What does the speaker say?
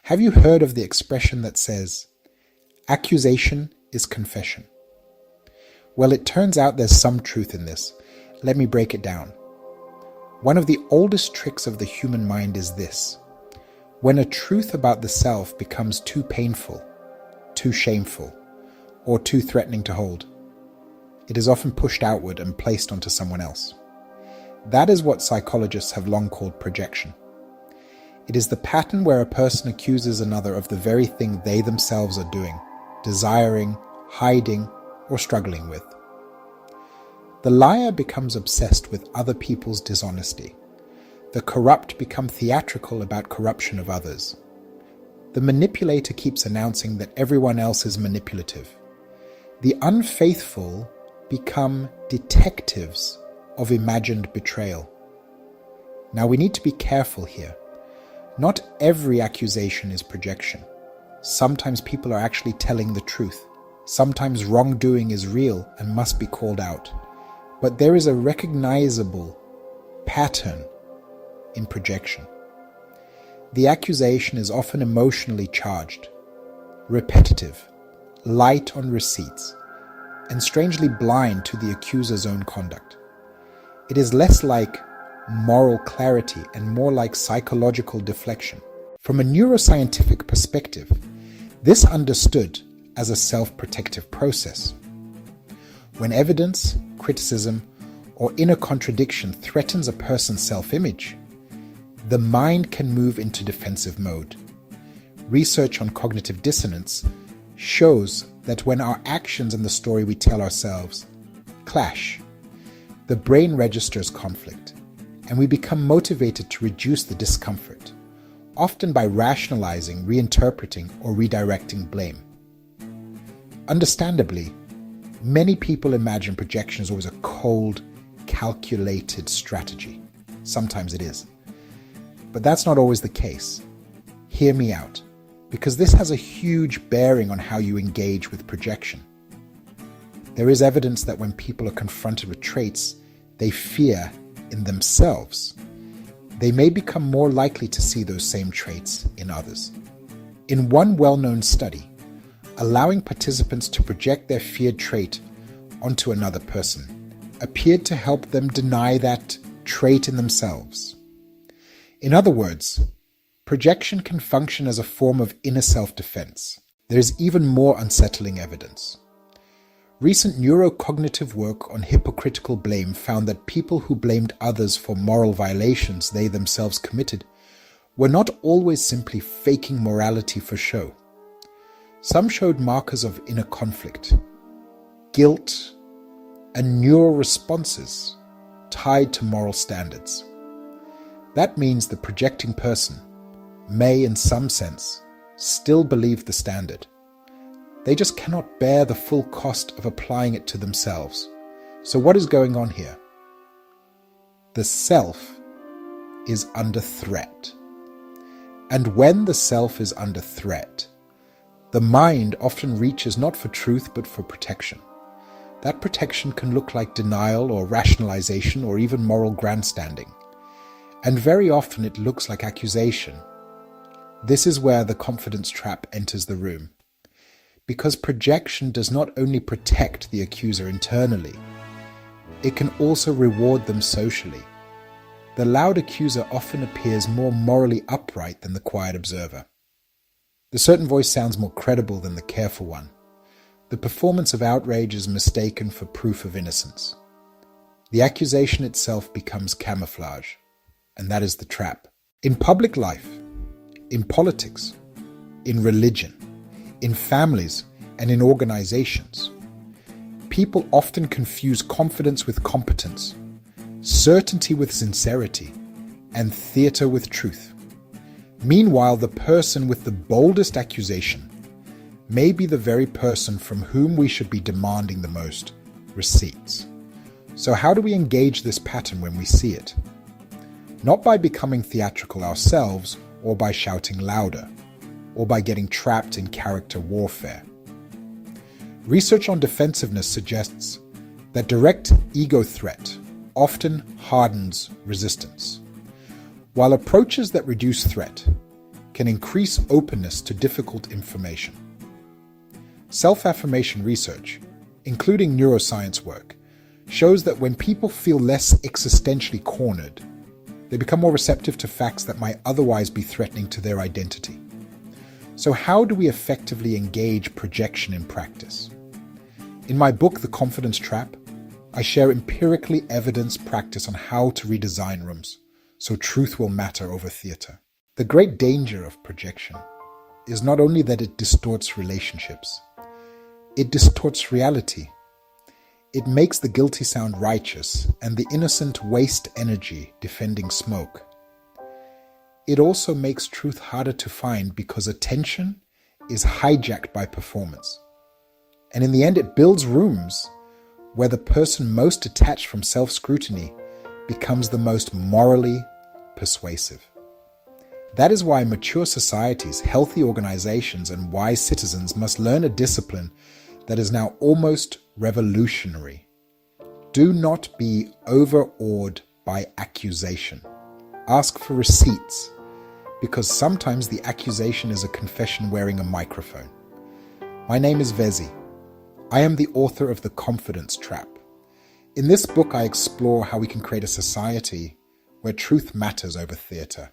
Have you heard of the expression that says, accusation is confession? Well, it turns out there's some truth in this. Let me break it down. One of the oldest tricks of the human mind is this. When a truth about the self becomes too painful, too shameful, or too threatening to hold, it is often pushed outward and placed onto someone else. That is what psychologists have long called projection. It is the pattern where a person accuses another of the very thing they themselves are doing, desiring, hiding, or struggling with. The liar becomes obsessed with other people's dishonesty. The corrupt become theatrical about corruption of others. The manipulator keeps announcing that everyone else is manipulative. The unfaithful become detectives of imagined betrayal. Now we need to be careful here. Not every accusation is projection. Sometimes people are actually telling the truth. Sometimes wrongdoing is real and must be called out. But there is a recognizable pattern in projection. The accusation is often emotionally charged, repetitive, light on receipts, and strangely blind to the accuser's own conduct. It is less like moral clarity and more like psychological deflection. From a neuroscientific perspective, this understood as a self-protective process. When evidence, criticism, or inner contradiction threatens a person's self-image, the mind can move into defensive mode. Research on cognitive dissonance shows that when our actions and the story we tell ourselves clash, the brain registers conflict, and we become motivated to reduce the discomfort, often by rationalizing, reinterpreting, or redirecting blame. Understandably, many people imagine projection as always a cold, calculated strategy. Sometimes it is. But that's not always the case. Hear me out, because this has a huge bearing on how you engage with projection. There is evidence that when people are confronted with traits they fear in themselves, they may become more likely to see those same traits in others. In one well-known study, allowing participants to project their feared trait onto another person appeared to help them deny that trait in themselves. In other words, projection can function as a form of inner self-defense. There is even more unsettling evidence. Recent neurocognitive work on hypocritical blame found that people who blamed others for moral violations they themselves committed were not always simply faking morality for show. Some showed markers of inner conflict, guilt, and neural responses tied to moral standards. That means the projecting person may, in some sense, still believe the standard. They just cannot bear the full cost of applying it to themselves. So what is going on here? The self is under threat. And when the self is under threat, the mind often reaches not for truth but for protection. That protection can look like denial or rationalization or even moral grandstanding. And very often it looks like accusation. This is where the confidence trap enters the room. Because projection does not only protect the accuser internally, it can also reward them socially. The loud accuser often appears more morally upright than the quiet observer. The certain voice sounds more credible than the careful one. The performance of outrage is mistaken for proof of innocence. The accusation itself becomes camouflage, and that is the trap. In public life, in politics, in religion, in families, and in organizations, people often confuse confidence with competence, certainty with sincerity, and theater with truth. Meanwhile, the person with the boldest accusation may be the very person from whom we should be demanding the most receipts. So how do we engage this pattern when we see it? Not by becoming theatrical ourselves or by shouting louder, or by getting trapped in character warfare. Research on defensiveness suggests that direct ego threat often hardens resistance, while approaches that reduce threat can increase openness to difficult information. Self-affirmation research, including neuroscience work, shows that when people feel less existentially cornered, they become more receptive to facts that might otherwise be threatening to their identity. So how do we effectively engage projection in practice? In my book, The Confidence Trap, I share empirically evidenced practice on how to redesign rooms so truth will matter over theater. The great danger of projection is not only that it distorts relationships, it distorts reality. It makes the guilty sound righteous and the innocent waste energy defending smoke. It also makes truth harder to find because attention is hijacked by performance. And in the end, it builds rooms where the person most detached from self-scrutiny becomes the most morally persuasive. That is why mature societies, healthy organizations, and wise citizens must learn a discipline that is now almost revolutionary. Do not be overawed by accusation. Ask for receipts, because sometimes the accusation is a confession wearing a microphone. My name is Vezi. I am the author of The Confidence Trap. In this book, I explore how we can create a society where truth matters over theater.